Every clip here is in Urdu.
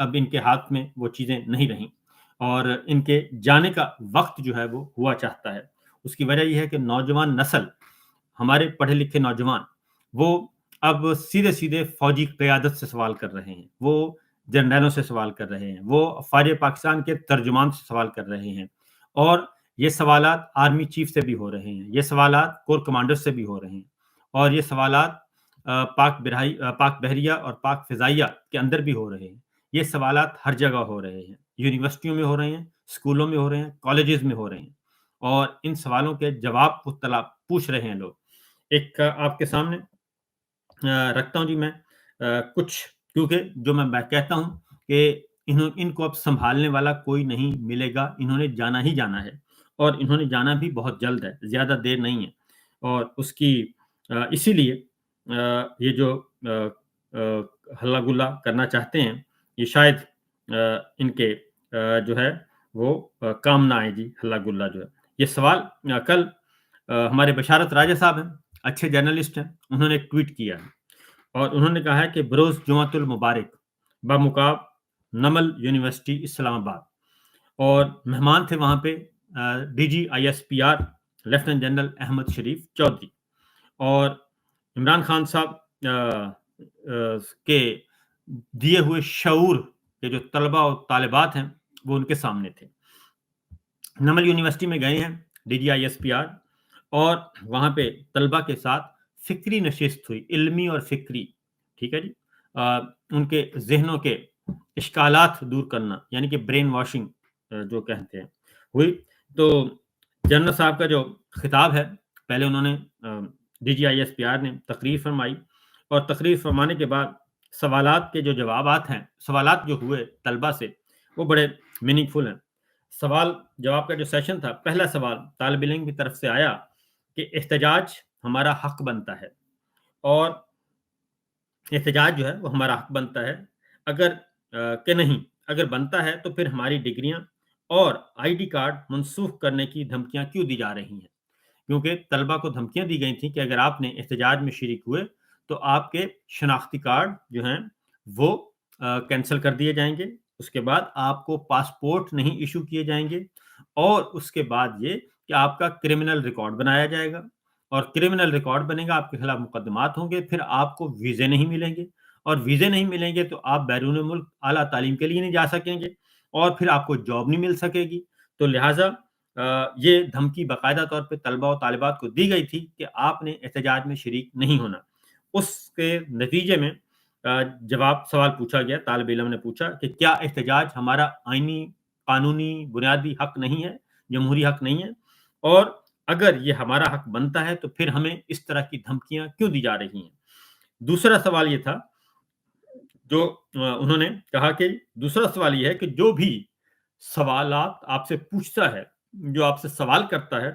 اب ان کے ہاتھ میں وہ چیزیں نہیں رہیں اور ان کے جانے کا وقت جو ہے وہ ہوا چاہتا ہے. اس کی وجہ یہ ہے کہ نوجوان نسل، ہمارے پڑھے لکھے نوجوان، وہ اب سیدھے سیدھے فوجی قیادت سے سوال کر رہے ہیں، وہ جرنیلوں سے سوال کر رہے ہیں، وہ افواج پاکستان کے ترجمان سے سوال کر رہے ہیں، اور یہ سوالات آرمی چیف سے بھی ہو رہے ہیں، یہ سوالات کور کمانڈر سے بھی ہو رہے ہیں، اور یہ سوالات پاک بحریہ اور پاک فضائیہ کے اندر بھی ہو رہے ہیں. یہ سوالات ہر جگہ ہو رہے ہیں، یونیورسٹیوں میں ہو رہے ہیں، اسکولوں میں ہو رہے ہیں، کالجز میں ہو رہے ہیں، اور ان سوالوں کے جواب پوچھ رہے ہیں لوگ. ایک آپ کے سامنے رکھتا ہوں جی میں کچھ، کیونکہ جو میں کہتا ہوں کہ ان کو اب سنبھالنے والا کوئی نہیں ملے گا، انہوں نے جانا ہی جانا ہے، اور انہوں نے جانا بھی بہت جلد ہے، زیادہ دیر نہیں ہے. اور اس کی اسی لیے یہ جو ہلہ گلا کرنا چاہتے ہیں، یہ شاید ان کے جو ہے وہ کام نہ آئے جی. ہلہ گلا جو ہے، یہ سوال کل ہمارے بشارت راجہ صاحب ہیں، اچھے جرنلسٹ ہیں، انہوں نے ایک ٹویٹ کیا ہے، اور انہوں نے کہا ہے کہ بروز جمعۃ المبارک بمقاب نمل یونیورسٹی اسلام آباد، اور مہمان تھے وہاں پہ D G I S P R lieutenant general Ahmed Sharif Chaudhry, اور عمران خان صاحب کے دیے ہوئے شعور کے جو طلبہ اور طالبات ہیں وہ ان کے سامنے تھے. نمل یونیورسٹی میں گئے ہیں D G I S P R, اور وہاں پہ طلبہ کے ساتھ فکری نشست ہوئی، علمی اور فکری، ٹھیک ہے جی، ان کے ذہنوں کے اشکالات دور کرنا، یعنی کہ برین واشنگ جو کہتے ہیں، ہوئی. تو جنرل صاحب کا جو خطاب ہے، پہلے انہوں نے D G I S P R نے تقریر فرمائی، اور تقریر فرمانے کے بعد سوالات کے جو جوابات ہیں، سوالات جو ہوئے طلبہ سے، وہ بڑے میننگ فل ہیں. سوال جواب کا جو سیشن تھا، پہلا سوال طالب علم کی طرف سے آیا کہ احتجاج ہمارا حق بنتا ہے، اور احتجاج جو ہے وہ ہمارا حق بنتا ہے، اگر کہ نہیں، اگر بنتا ہے تو پھر ہماری ڈگریاں اور آئی ڈی کارڈ منسوخ کرنے کی دھمکیاں کیوں دی جا رہی ہیں؟ کیونکہ طلبہ کو دھمکیاں دی گئی تھیں کہ اگر آپ نے احتجاج میں شریک ہوئے تو آپ کے شناختی کارڈ جو ہیں وہ کینسل کر دیے جائیں گے، اس کے بعد آپ کو پاسپورٹ نہیں ایشو کیے جائیں گے، اور اس کے بعد یہ کہ آپ کا کرمنل ریکارڈ بنایا جائے گا، اور کرمنل ریکارڈ بنے گا، آپ کے خلاف مقدمات ہوں گے، پھر آپ کو ویزے نہیں ملیں گے، اور ویزے نہیں ملیں گے تو آپ بیرون ملک اعلیٰ تعلیم کے لیے نہیں جا سکیں گے، اور پھر آپ کو جاب نہیں مل سکے گی. تو لہٰذا یہ دھمکی باقاعدہ طور پہ طلبہ و طالبات کو دی گئی تھی کہ آپ نے احتجاج میں شریک نہیں ہونا. اس کے نتیجے میں سوال پوچھا گیا، طالب علم نے پوچھا کہ کیا احتجاج ہمارا آئینی، قانونی، بنیادی حق نہیں ہے، جمہوری حق نہیں ہے، اور اگر یہ ہمارا حق بنتا ہے تو پھر ہمیں اس طرح کی دھمکیاں کیوں دی جا رہی ہیں؟ دوسرا سوال یہ تھا، جو انہوں نے کہا کہ دوسرا سوال یہ ہے کہ جو بھی سوالات آپ سے پوچھتا ہے، جو آپ سے سوال کرتا ہے،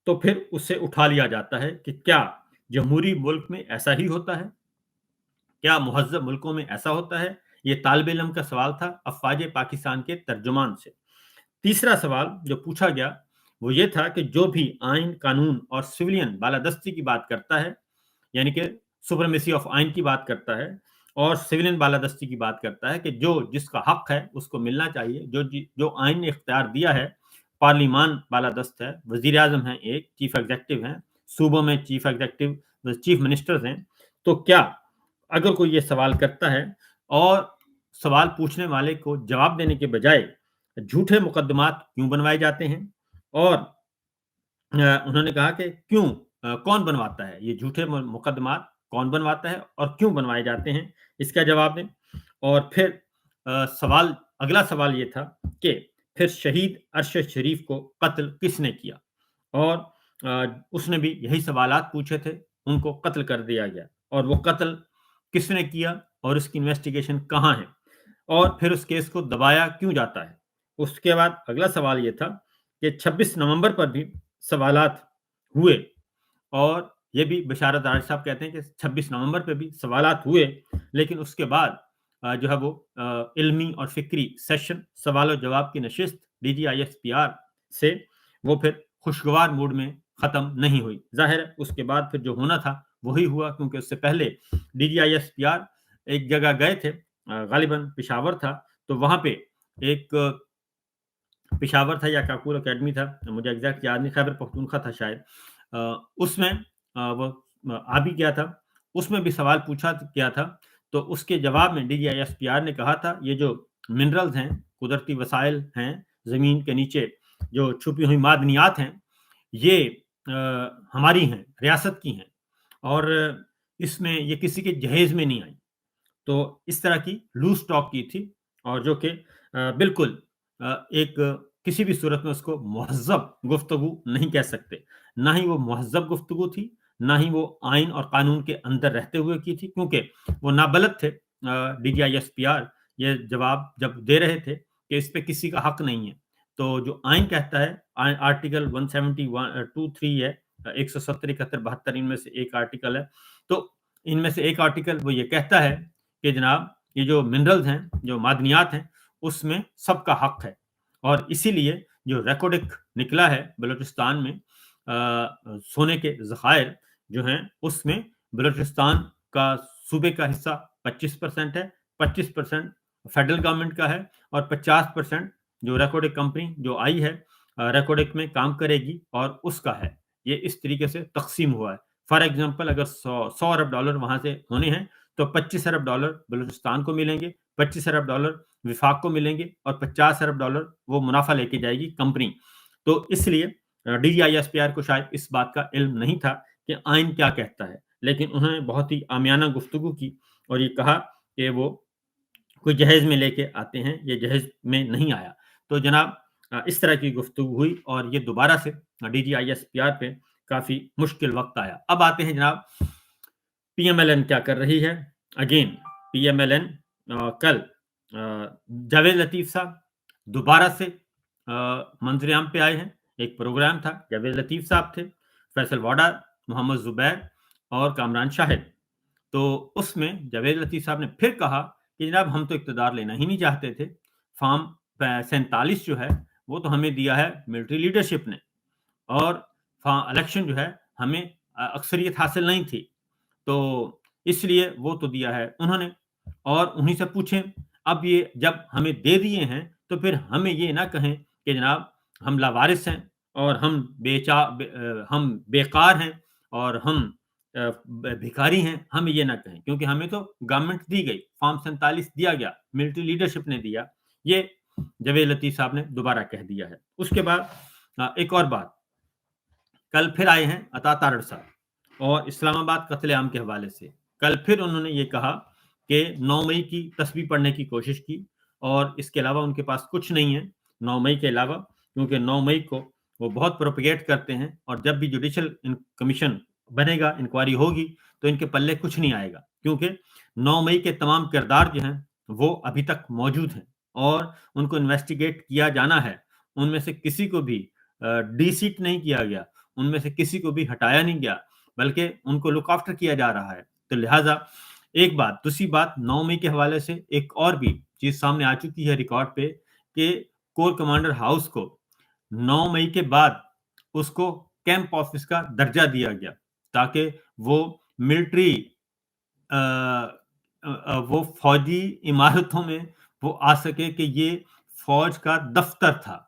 تو پھر اسے اٹھا لیا جاتا ہے کہ کیا جمہوری ملک میں ایسا ہی ہوتا ہے؟ کیا مہذب ملکوں میں ایسا ہوتا ہے؟ یہ طالب علم کا سوال تھا افواج پاکستان کے ترجمان سے. تیسرا سوال جو پوچھا گیا وہ یہ تھا کہ جو بھی آئین، قانون اور سویلین بالادستی کی بات کرتا ہے، یعنی کہ سپریمیسی آف آئین کی بات کرتا ہے اور سویلین بالادستی کی بات کرتا ہے، کہ جو جس کا حق ہے اس کو ملنا چاہیے، جو آئین نے اختیار دیا ہے، پارلیمان بالادست ہے، وزیر اعظم ہیں، ایک چیف ایگزیکٹو ہیں، صوبوں میں چیف ایگزیکٹو، چیف منسٹرز ہیں، تو کیا اگر کوئی یہ سوال کرتا ہے اور سوال پوچھنے والے کو جواب دینے کے بجائے جھوٹے مقدمات کیوں بنوائے جاتے ہیں؟ اور انہوں نے کہا کہ کون بنواتا ہے یہ جھوٹے مقدمات، کون بنواتا ہے اور کیوں بنوائے جاتے ہیں، اس کا جواب دیں. اور پھر اگلا سوال یہ تھا کہ پھر شہید ارشد شریف کو قتل کس نے کیا؟ اور اس نے بھی یہی سوالات پوچھے تھے، ان کو قتل کر دیا گیا، اور وہ قتل کس نے کیا اور اس کی انویسٹیگیشن کہاں ہے، اور پھر اس کیس کو دبایا کیوں جاتا ہے. اس کے بعد اگلا سوال یہ تھا کہ 26 نومبر پر بھی سوالات ہوئے، اور یہ بھی بشارت راج صاحب کہتے ہیں کہ 26 نومبر پہ بھی سوالات ہوئے، لیکن اس کے بعد جو ہے وہ علمی اور فکری سیشن، سوال و جواب کی نشست D G I S P R سے، وہ پھر خوشگوار موڈ میں ختم نہیں ہوئی. ظاہر ہے اس کے بعد پھر جو ہونا تھا وہی ہوا، کیونکہ اس سے پہلے D G I S P R ایک جگہ گئے تھے، غالباً پشاور تھا، تو وہاں پہ ایک پشاور تھا یا کاکول اکیڈمی تھا، مجھے ایگزیکٹ یاد نہیں، خیبر پختونخوا تھا شاید، اس میں وہ آ بھی گیا تھا، اس میں بھی سوال پوچھا گیا تھا، تو اس کے جواب میں DGISPR نے کہا تھا یہ جو منرلز ہیں، قدرتی وسائل ہیں، زمین کے نیچے جو چھپی ہوئی معدنیات ہیں، یہ ہماری ہیں، ریاست کی ہیں، اور اس میں یہ کسی کے جہیز میں نہیں آئی. تو اس طرح کی لوز ٹاک کی تھی، اور جو کہ بالکل ایک کسی بھی صورت میں اس کو مہذب گفتگو نہیں کہہ سکتے. نہ ہی وہ مہذب گفتگو تھی، نہ ہی وہ آئین اور قانون کے اندر رہتے ہوئے کی تھی، کیونکہ وہ نابلد تھے. DGISPR یہ جواب جب دے رہے تھے کہ اس پہ کسی کا حق نہیں ہے، تو جو آئین کہتا ہے، آرٹیکل 172(3) ہے، 170، 71، 72 ان میں سے ایک آرٹیکل ہے. تو ان میں سے ایک آرٹیکل وہ یہ کہتا ہے کہ جناب یہ جو منرلز ہیں، جو معدنیات ہیں، اس میں سب کا حق ہے. اور اسی لیے جو ریکارڈک نکلا ہے بلوچستان میں سونے کے ذخائر جو ہیں، اس میں بلوچستان کا صوبے کا حصہ 25% ہے، 25% فیڈرل گورنمنٹ کا ہے، اور 50% جو ریکارڈک کمپنی جو آئی ہے ریکارڈک میں کام کرے گی اور اس کا ہے. یہ اس طریقے سے تقسیم ہوا ہے. فار ایگزامپل اگر 100 ارب ڈالر وہاں سے ہونے ہیں تو 25 ارب ڈالر بلوچستان کو ملیں گے، 25 ارب ڈالر وفاق کو ملیں گے، اور 50 ارب ڈالر وہ منافع لے کے جائے گی کمپنی. تو اس لیے DGISPR کو شاید اس بات کا علم نہیں تھا کہ آئین کیا کہتا ہے، لیکن انہوں نے بہت ہی عامیانہ گفتگو کی اور یہ کہا کہ وہ کوئی جہیز میں لے کے آتے ہیں، یہ جہیز میں نہیں آیا. تو جناب اس طرح کی گفتگو ہوئی اور یہ دوبارہ سے DGISPR پہ کافی مشکل وقت آیا. اب آتے ہیں جناب PMLN کیا کر رہی ہے. اگین PMLN کل جاوید لطیف صاحب دوبارہ سے منظر عام پہ آئے ہیں. ایک پروگرام تھا، جاوید لطیف صاحب تھے، فیصل واڈا، محمد زبیر اور کامران شاہد. تو اس میں جاوید لطیف صاحب نے پھر کہا کہ جناب ہم تو اقتدار لینا ہی نہیں چاہتے تھے، فارم 47 جو ہے وہ تو ہمیں دیا ہے ملٹری لیڈرشپ نے، اور الیکشن جو ہے ہمیں اکثریت حاصل نہیں تھی، تو اس لیے وہ تو دیا ہے انہوں نے. اور انہی سے پوچھیں اب یہ جب ہمیں دے دیے ہیں تو پھر ہمیں یہ نہ کہیں کہ جناب ہم لاوارث ہیں اور ہم بیکار ہیں اور ہم بھکاری ہیں. ہمیں یہ نہ کہیں، کیونکہ ہمیں تو گورنمنٹ دی گئی، فارم 47 دیا گیا، ملٹری لیڈرشپ نے دیا. یہ جاوید لطیف صاحب نے دوبارہ کہہ دیا ہے. اس کے بعد ایک اور بات، کل پھر آئے ہیں عطا تارڑ صاحب اور اسلام آباد قتل عام کے حوالے سے. کل پھر انہوں نے یہ کہا کہ 9 مئی کی تسبیح پڑھنے کی کوشش کی، اور اس کے علاوہ ان کے پاس کچھ نہیں ہے 9 مئی کے علاوہ، کیونکہ 9 مئی کو وہ بہت پروپیگیٹ کرتے ہیں، اور جب بھی جوڈیشل کمیشن بنے گا، انکوائری ہوگی، تو ان کے پلے کچھ نہیں آئے گا، کیونکہ 9 مئی کے تمام کردار جو ہیں وہ ابھی تک موجود ہیں اور ان کو انویسٹیگیٹ کیا جانا ہے. ان میں سے کسی کو بھی ڈی سیٹ نہیں کیا گیا، ان میں سے کسی کو بھی ہٹایا نہیں گیا، بلکہ ان کو لک آفٹر کیا جا رہا ہے. تو لہٰذا ایک بات. دوسری بات، 9 مئی کے حوالے سے ایک اور بھی چیز سامنے آ چکی ہے ریکارڈ پہ کہ کور کمانڈر ہاؤس کو 9 مئی کے بعد اس کو کیمپ آفس کا درجہ دیا گیا، تاکہ وہ ملٹری وہ فوجی عمارتوں میں وہ آ سکے کہ یہ فوج کا دفتر تھا،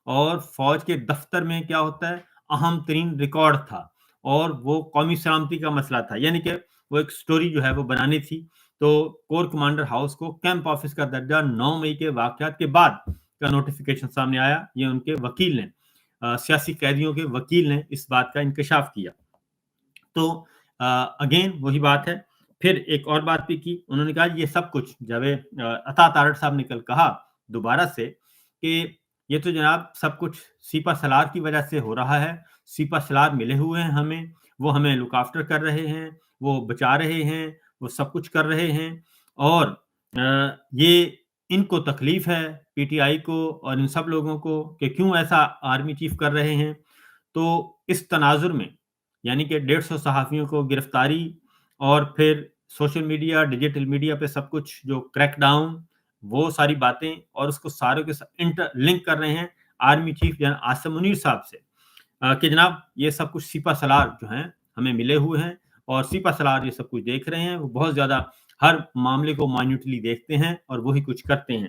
اور فوج کے دفتر میں کیا ہوتا ہے، اہم ترین ریکارڈ تھا، اور وہ قومی سلامتی کا مسئلہ تھا، یعنی کہ وہ ایک سٹوری جو ہے وہ بنانی تھی. تو کور کمانڈر ہاؤس کو کیمپ آفس کا درجہ 9 مئی کے واقعات کے بعد کا نوٹیفیکیشن سامنے آیا. یہ ان کے وکیل نے، سیاسی قیدیوں کے وکیل نے اس بات کا انکشاف کیا. تو اگین وہی بات ہے. پھر ایک اور بات بھی کی، انہوں نے کہا یہ سب کچھ جاوید عطا تارڑ صاحب نے کل کہا دوبارہ سے کہ یہ تو جناب سب کچھ سپہ سالار کی وجہ سے ہو رہا ہے، سپہ سالار ملے ہوئے ہیں ہمیں، وہ ہمیں لک آفٹر کر رہے ہیں، وہ بچا رہے ہیں، وہ سب کچھ کر رہے ہیں، اور یہ ان کو تکلیف ہے پی ٹی آئی کو اور ان سب لوگوں کو کہ کیوں ایسا آرمی چیف کر رہے ہیں. تو اس تناظر میں یعنی کہ 150 صحافیوں کو گرفتاری، اور پھر سوشل میڈیا، ڈیجیٹل میڈیا پہ سب کچھ جو کریک ڈاؤن، وہ ساری باتیں، اور اس کو سارے کے انٹر لنک کر رہے ہیں army chief general Asim Munir صاحب سے کہ جناب یہ سب کچھ سپہ سالار جو ہیں ہمیں ملے ہوئے ہیں، اور سپہ سالار یہ سب کچھ دیکھ رہے ہیں. وہ بہت زیادہ ہر معاملے کو مائنیوٹلی دیکھتے ہیں اور وہی کچھ کرتے ہیں.